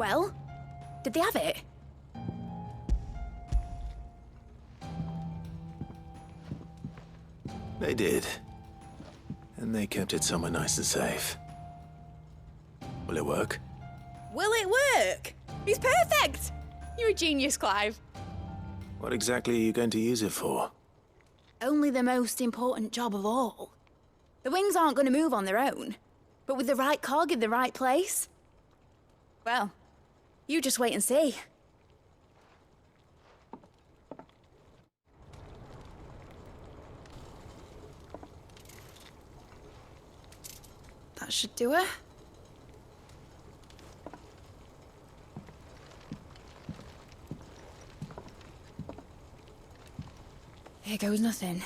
Well, did they have it? They did. And they kept it somewhere nice and safe. Will it work? Will it work? It's perfect! You're a genius, Clive. What exactly are you going to use it for? Only the most important job of all. The wings aren't going to move on their own, but with the right cog in the right place. Well, you just wait and see. That should do it. Here goes nothing.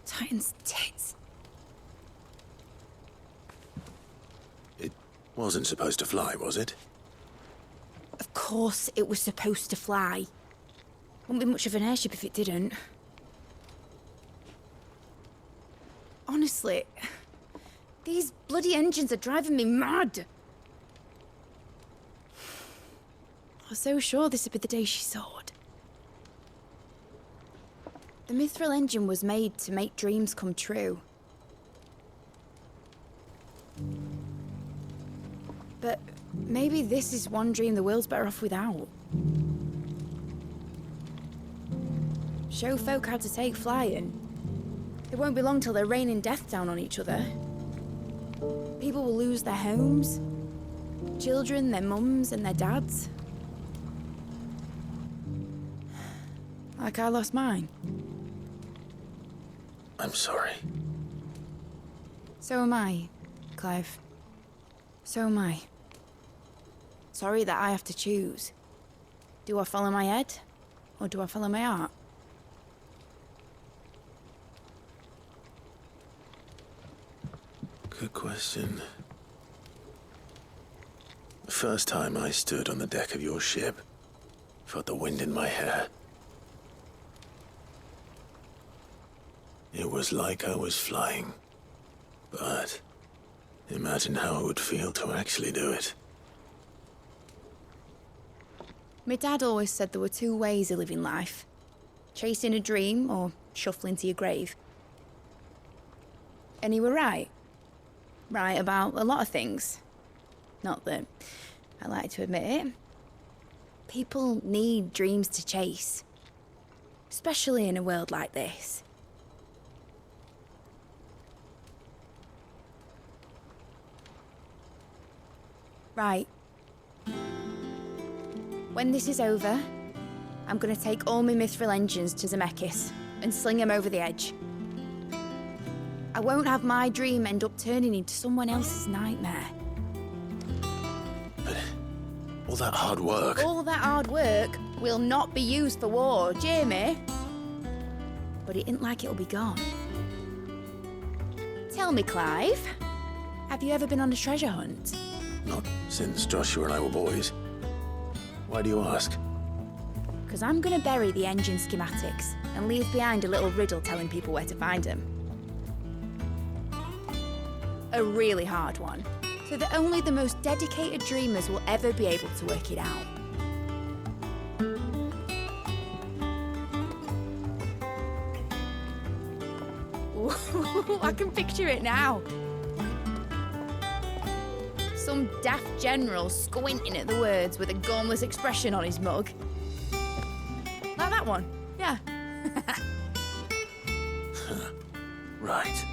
Titan's tits. It wasn't supposed to fly, was it? Of course it was supposed to fly. Wouldn't be much of an airship if it didn't. Honestly, these bloody engines are driving me mad. I was so sure this would be the day she soared. The mithril engine was made to make dreams come true. But maybe this is one dream the world's better off without. Show folk how to take flying. It won't be long till they're raining death down on each other. People will lose their homes. Children, their mums and their dads. Like I lost mine. I'm sorry. So am I, Clive. So am I. Sorry that I have to choose. Do I follow my head, or do I follow my heart? Good question. The first time I stood on the deck of your ship, felt the wind in my hair. It was like I was flying. But imagine how it would feel to actually do it. My dad always said there were two ways of living life. Chasing a dream or shuffling to your grave. And he were right. Right about a lot of things. Not that I like to admit it. People need dreams to chase. Especially in a world like this. Right. When this is over, I'm gonna take all my mithril engines to Zemeckis and sling them over the edge. I won't have my dream end up turning into someone else's nightmare. But all that hard work... All that hard work will not be used for war, Jamie. But it ain't like it'll be gone. Tell me, Clive, have you ever been on a treasure hunt? Not since Joshua and I were boys. Why do you ask? Because I'm gonna bury the engine schematics and leave behind a little riddle telling people where to find them. A really hard one, so that only the most dedicated dreamers will ever be able to work it out. Ooh, I can picture it now. Some daft general squinting at the words with a gormless expression on his mug. Like that one, yeah. Right.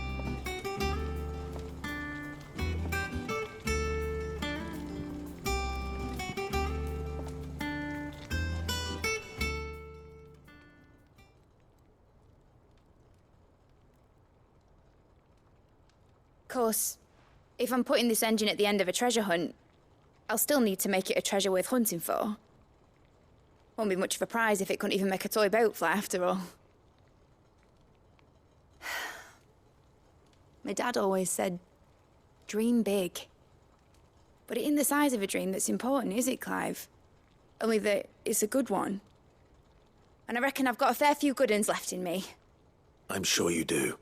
Of course, if I'm putting this engine at the end of a treasure hunt, I'll still need to make it a treasure worth hunting for. Won't be much of a prize if it couldn't even make a toy boat fly after all. My dad always said, dream big. But it ain't the size of a dream that's important, is it, Clive? Only that it's a good one. and I reckon I've got a fair few good uns left in me. I'm sure you do.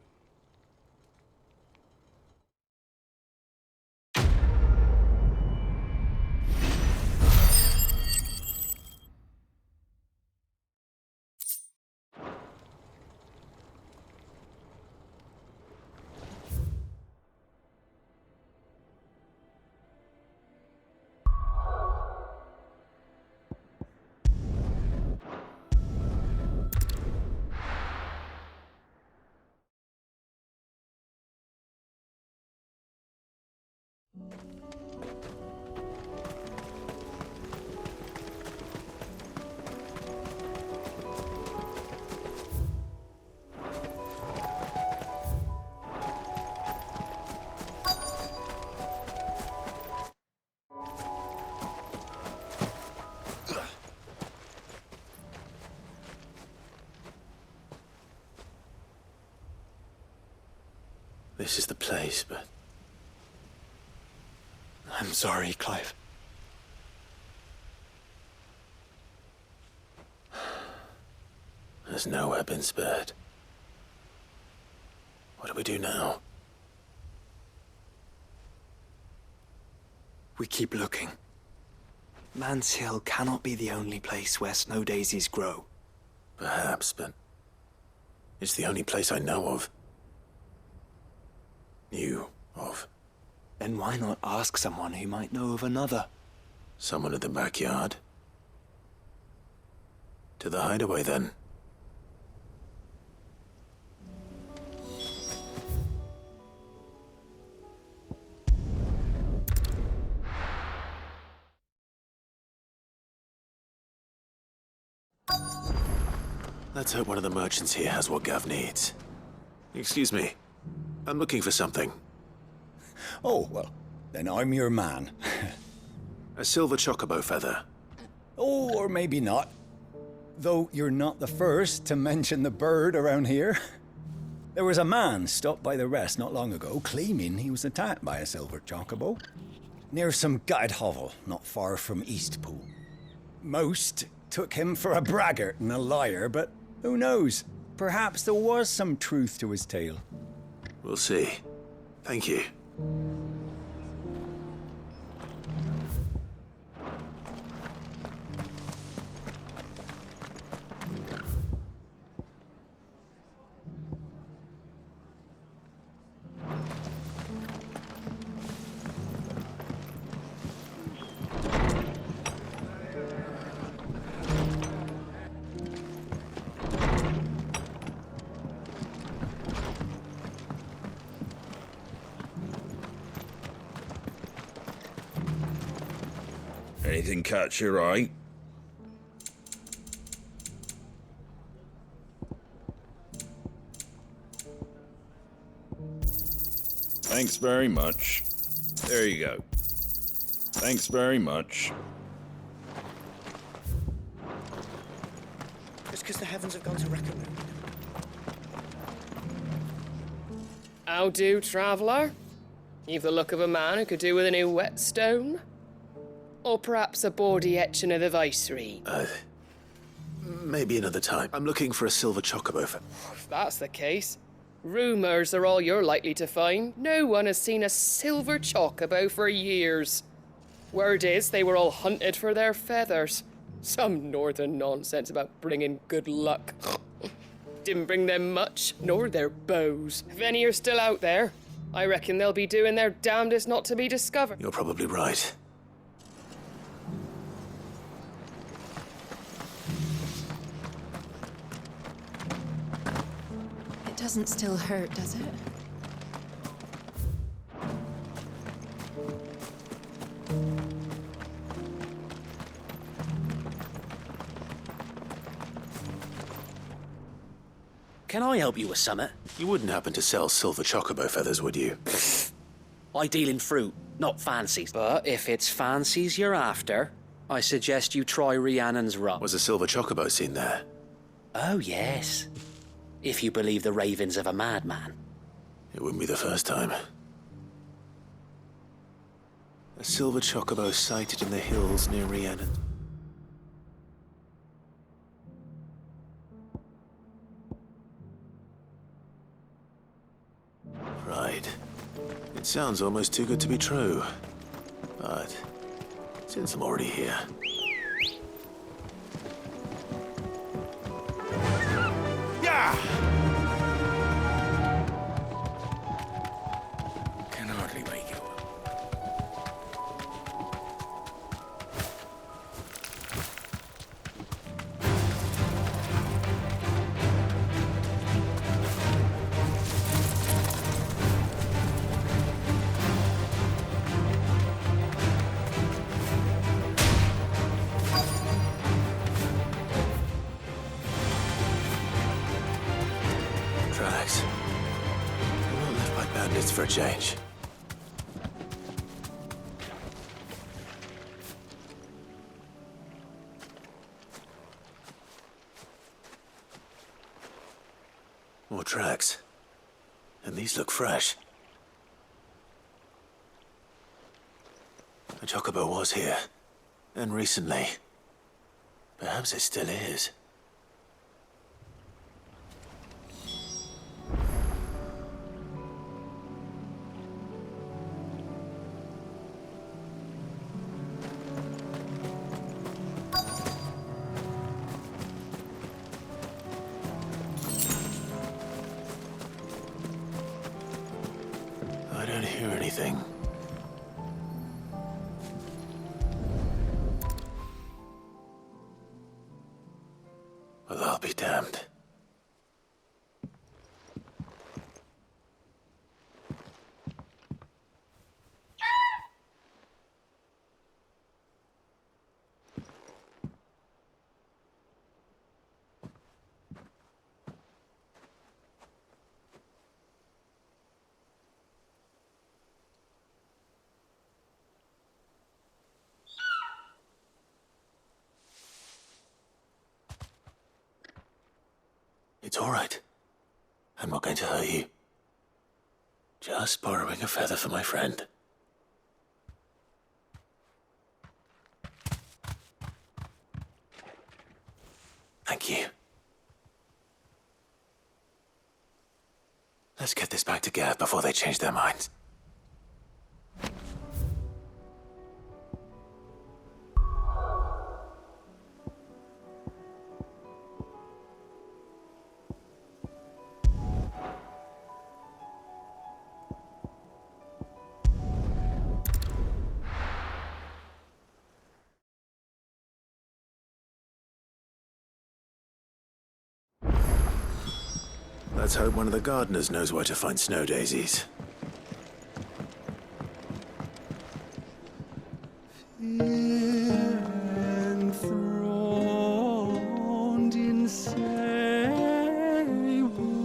This is the place, but... I'm sorry, Clive. There's nowhere been spared. What do we do now? We keep looking. Man's Hill cannot be the only place where snow daisies grow. Perhaps, but... it's the only place I know of. Knew of. Then why not ask someone who might know of another? Someone in the backyard? To the hideaway, then. Let's hope one of the merchants here has what Gav needs. Excuse me. I'm looking for something. Oh, well, then I'm your man. A silver chocobo feather. Oh, or maybe not. Though you're not the first to mention the bird around here. There was a man stopped by the rest not long ago claiming he was attacked by a silver chocobo near some gutted hovel not far from Eastpool. Most took him for a braggart and a liar, but who knows? Perhaps there was some truth to his tale. We'll see. Thank you. Anything catch your eye? Thanks very much. There you go. Thanks very much. Just because the heavens have gone to reckon. How do, traveller? You've the look of a man who could do with a new whetstone. Or perhaps a bawdy etching of the Viceroy. Maybe another time. I'm looking for a silver chocobo feather. If that's the case, rumours are all you're likely to find. No one has seen a silver chocobo for years. Word is they were all hunted for their feathers. Some northern nonsense about bringing good luck. Didn't bring them much, nor their bows. If any are still out there, I reckon they'll be doing their damnedest not to be discovered. You're probably right. It doesn't still hurt, does it? Can I help you with something? You wouldn't happen to sell silver chocobo feathers, would you? I deal in fruit, not fancies. But if it's fancies you're after, I suggest you try Rhiannon's rum. Was a silver chocobo seen there? Oh, yes. If you believe the ravings of a madman. It wouldn't be the first time. A silver chocobo sighted in the hills near Rhiannon. It sounds almost too good to be true. But since I'm already here... Can hardly make it. Tracks. They're not left by bandits for a change. More tracks. And these look fresh. The chocobo was here. And recently. Perhaps it still is. I don't hear anything. Well, I'll be damned. It's all right. I'm not going to hurt you. Just borrowing a feather for my friend. Thank you. Let's get this back to Gav before they change their minds. Let's hope one of the gardeners knows where to find snow daisies. Enthroned in sable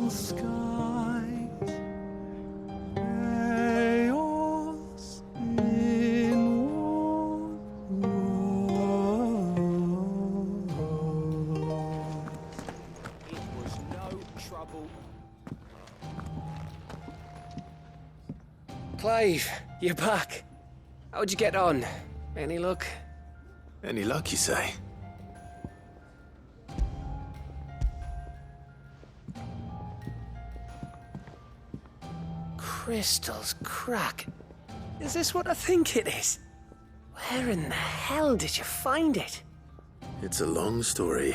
skies, chaos in war. It was no trouble. Clive, you're back. How'd you get on? Any luck? Any luck, you say? Crystal's crack. Is this what I think it is? Where in the hell did you find it? It's a long story.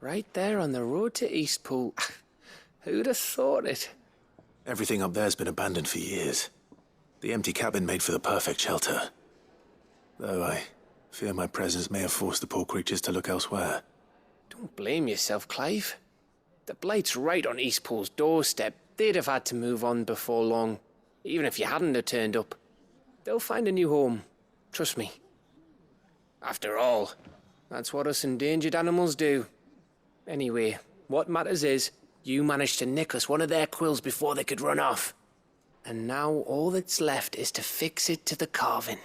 Right there on the road to Eastpool. Who'd have thought it? Everything up there's been abandoned for years. The empty cabin made for the perfect shelter. Though I fear my presence may have forced the poor creatures to look elsewhere. Don't blame yourself, Clive. The Blight's right on Eastpool's doorstep. They'd have had to move on before long, even if you hadn't have turned up. They'll find a new home. Trust me. After all, that's what us endangered animals do. Anyway, what matters is, you managed to nick us one of their quills before they could run off. And now all that's left is to fix it to the carving.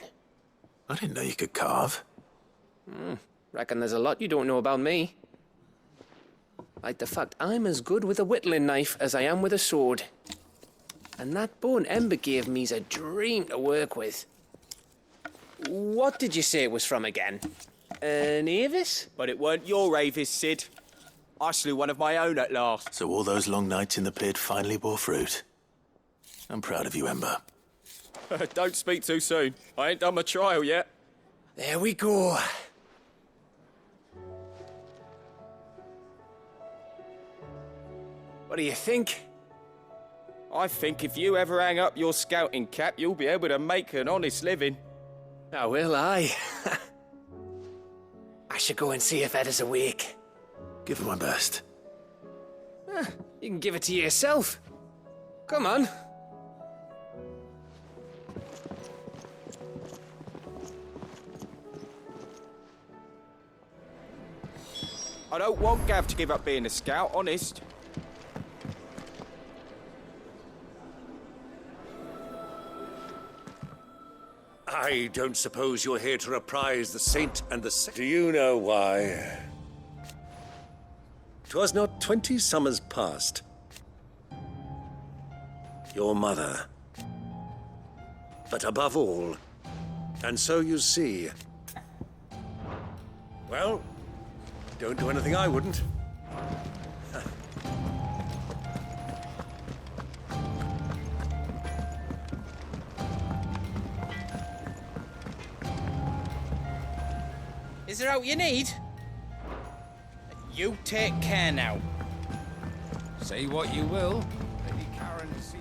I didn't know you could carve. Reckon there's a lot you don't know about me. Like the fact I'm as good with a whittling knife as I am with a sword. And that bone Ember gave me's a dream to work with. What did you say it was from again? An Avis? But it weren't your Avis, Sid. I slew one of my own at last. So all those long nights in the pit finally bore fruit. I'm proud of you, Ember. Don't speak too soon. I ain't done my trial yet. There we go. What do you think? I think if you ever hang up your scouting cap, you'll be able to make an honest living. Oh, will I? I should go and see if Edda's awake. Give it my best. You can give it to yourself. Come on. I don't want Gav to give up being a scout, honest. I don't suppose you're here to reprise the saint and the Do you know why? 'Twas not 20 summers past. Your mother. But above all, and so you see. Well, don't do anything I wouldn't. Is there out you need? You take care now. Say what you will. Lady Karen see.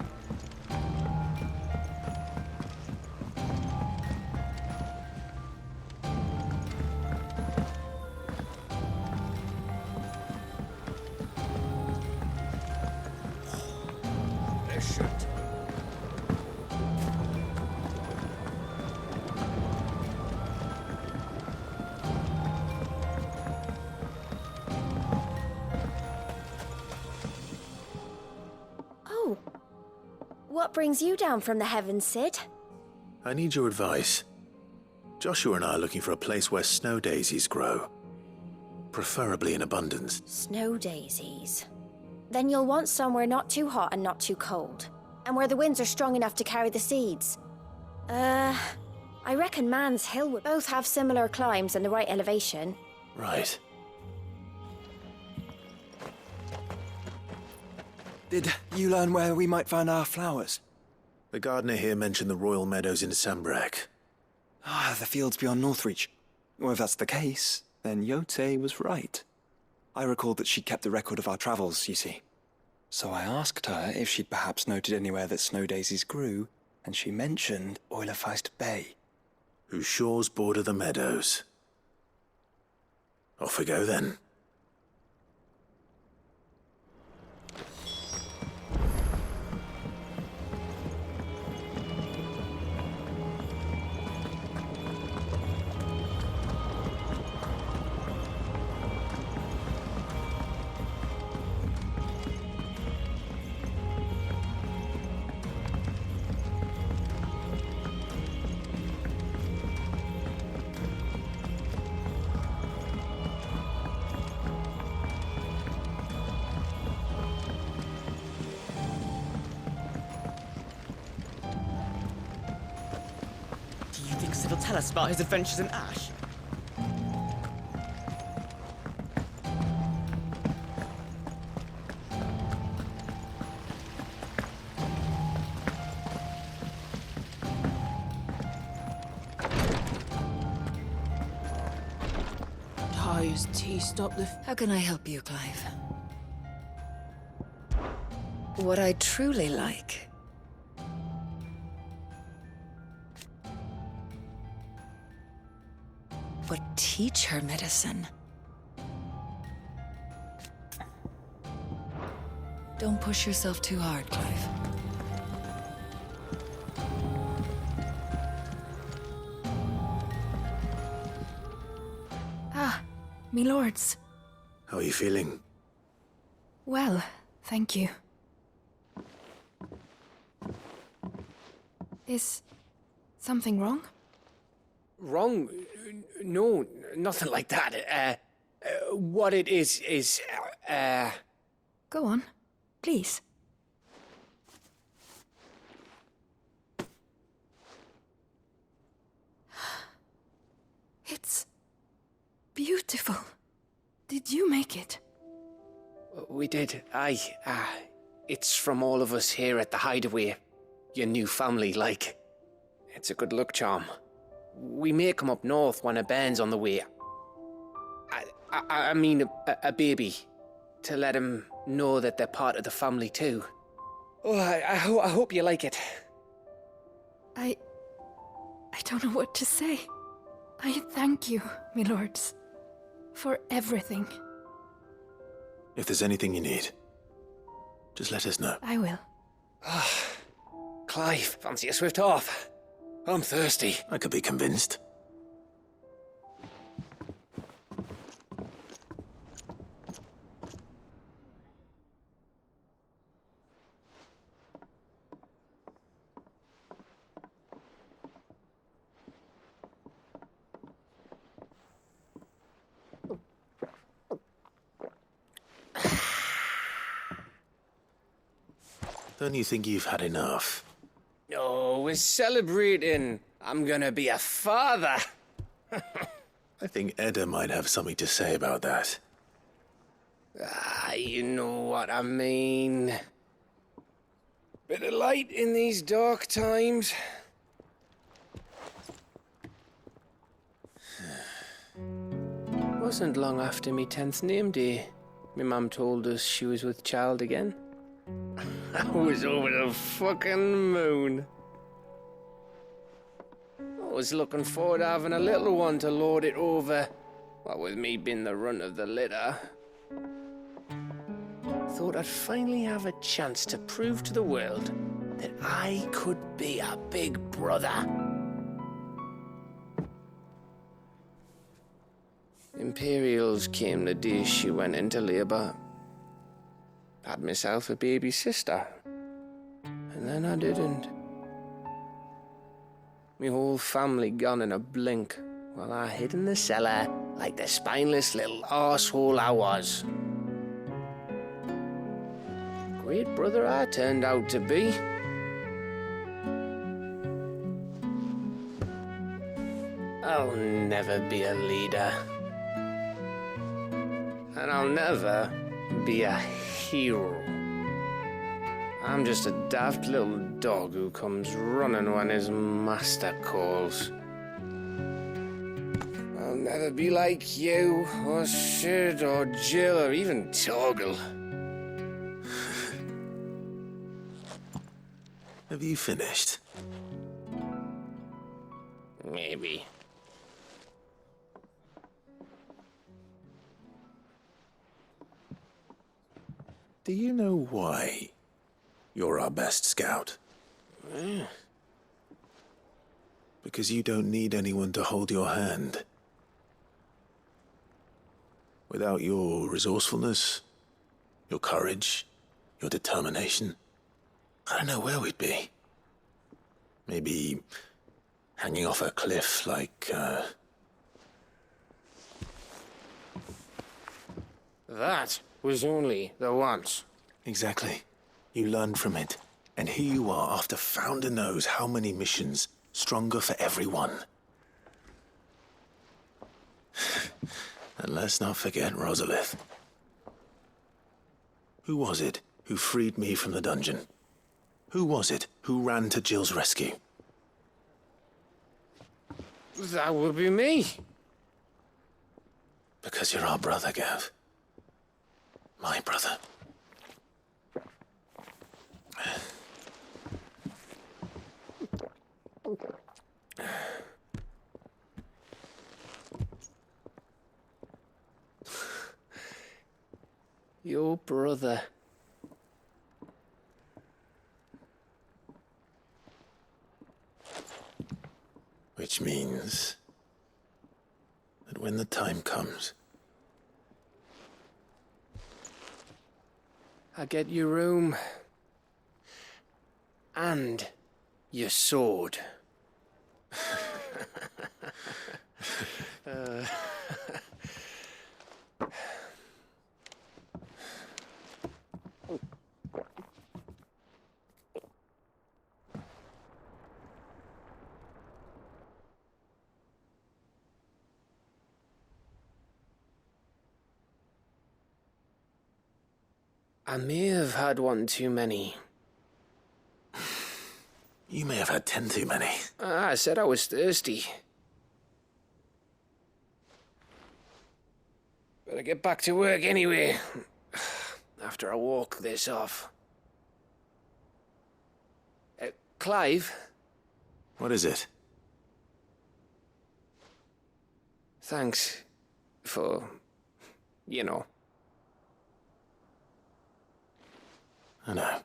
What brings you down from the heavens, Sid? I need your advice. Joshua and I are looking for a place where snow daisies grow. Preferably in abundance. Snow daisies. Then you'll want somewhere not too hot and not too cold. And where the winds are strong enough to carry the seeds. I reckon Man's Hill would both have similar climbs and the right elevation. Right. Did you learn where we might find our flowers? The gardener here mentioned the royal meadows in Sambrek. Ah, the fields beyond Northreach. Well, if that's the case, then Yote was right. I recalled that she kept the record of our travels, you see. So I asked her if she'd perhaps noted anywhere that snow daisies grew, and she mentioned Oilerfeist Bay. Whose shores border the meadows. Off we go then. It'll tell us about his adventures in Ash. Ty's tea stop the... How can I help you, Clive? What I truly like but teach her medicine. Don't push yourself too hard, Clive. Ah, me lords. How are you feeling? Well, thank you. Is something wrong? Wrong? No, nothing like that. What it is, Go on, please. It's beautiful. Did you make it? We did. Aye. It's from all of us here at the Hideaway. Your new family, like. It's a good luck charm. We may come up north when a band's on the way. I mean a baby. To let him know that they're part of the family too. Oh, I hope you like it. I don't know what to say. I thank you, my lords, for everything. If there's anything you need, just let us know. I will. Clive, fancy a swift off? I'm thirsty. I could be convinced. Don't you think you've had enough? No, we're celebrating. I'm gonna be a father. I think Edda might have something to say about that. You know what I mean. Bit of light in these dark times. Wasn't long after me 10th name day. My mum told us she was with child again. I was over the fucking moon. I was looking forward to having a little one to lord it over. What with me being the runt of the litter. Thought I'd finally have a chance to prove to the world that I could be a big brother. Imperials came the day she went into labour. Had myself a baby sister. And then I didn't. Me whole family gone in a blink, while I hid in the cellar like the spineless little arsehole I was. Great brother I turned out to be. I'll never be a leader. And I'll never be a hero. I'm just a daft little dog who comes running when his master calls. I'll never be like you, or Sid, or Jill, or even Torgal. Have you finished? Maybe. Do you know why you're our best scout? Because you don't need anyone to hold your hand. Without your resourcefulness, your courage, your determination, I don't know where we'd be. Maybe hanging off a cliff like, That was only the once. Exactly. You learned from it. And here you are after Founder knows how many missions, stronger for everyone. And let's not forget Rosalith. Who was it who freed me from the dungeon? Who was it who ran to Jill's rescue? That would be me. Because you're our brother, Gav. My brother. Your brother. Which means that when the time comes, I get your room. And your sword. I may have had one too many. You may have had 10 too many. I said I was thirsty. Better get back to work anyway. After I walk this off. Clive? What is it? Thanks for, you know. I know.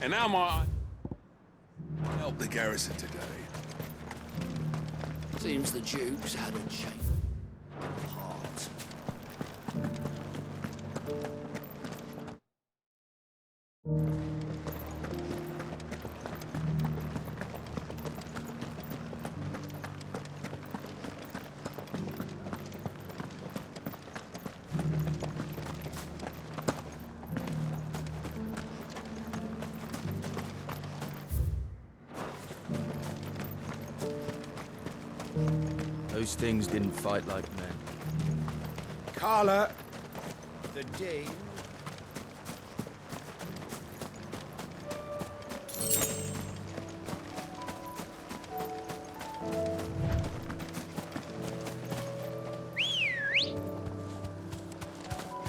And now my... help the garrison today. Seems the Duke's had a change of heart. Those things didn't fight like men. Carla, the Dane.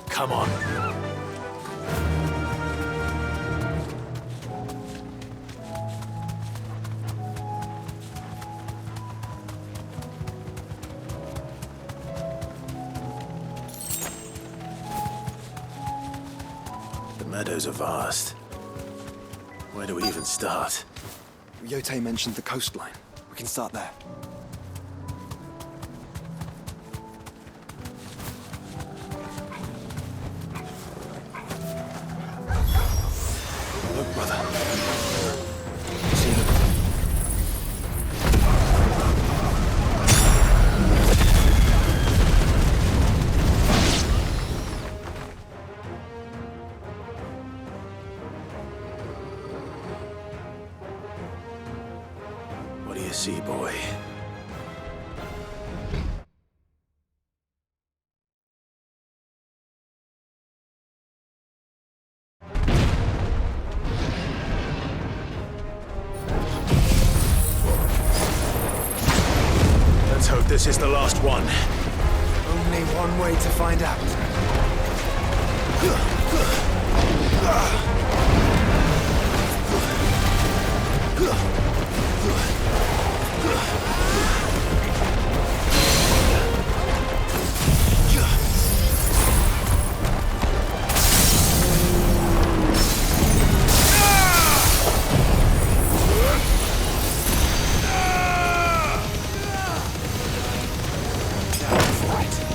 Come on. The meadows are vast. Where do we even start? Yote mentioned the coastline. We can start there. Look, brother. See them? What do you see, boy? Let's hope this is the last one. Only one way to find out.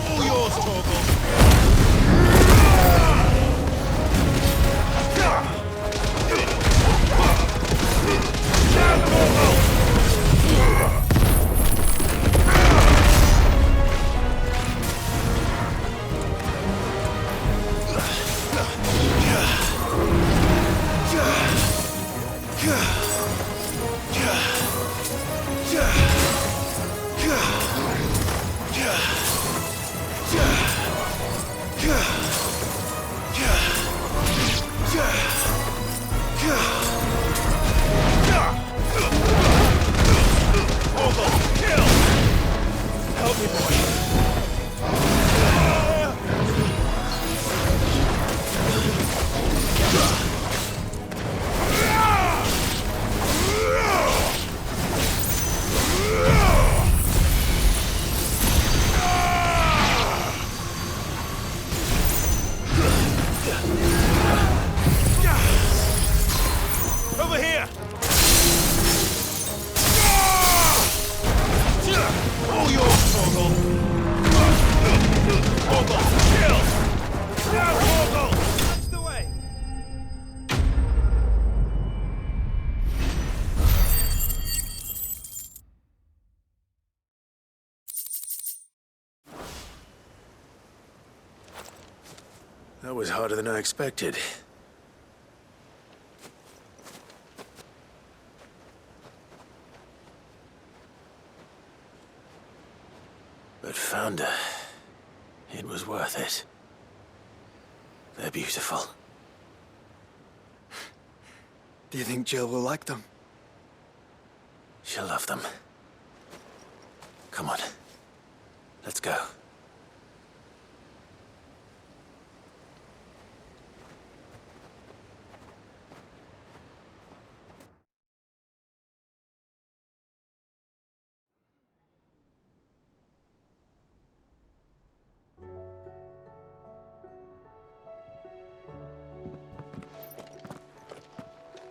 All yours, Torgal. That was harder than I expected. But Founder, it was worth it. They're beautiful. Do you think Jill will like them? She'll love them. Come on. Let's go.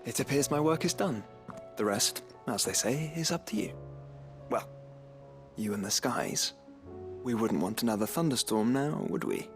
It appears my work is done. The rest, as they say, is up to you. Well, you and the skies. We wouldn't want another thunderstorm now, would we?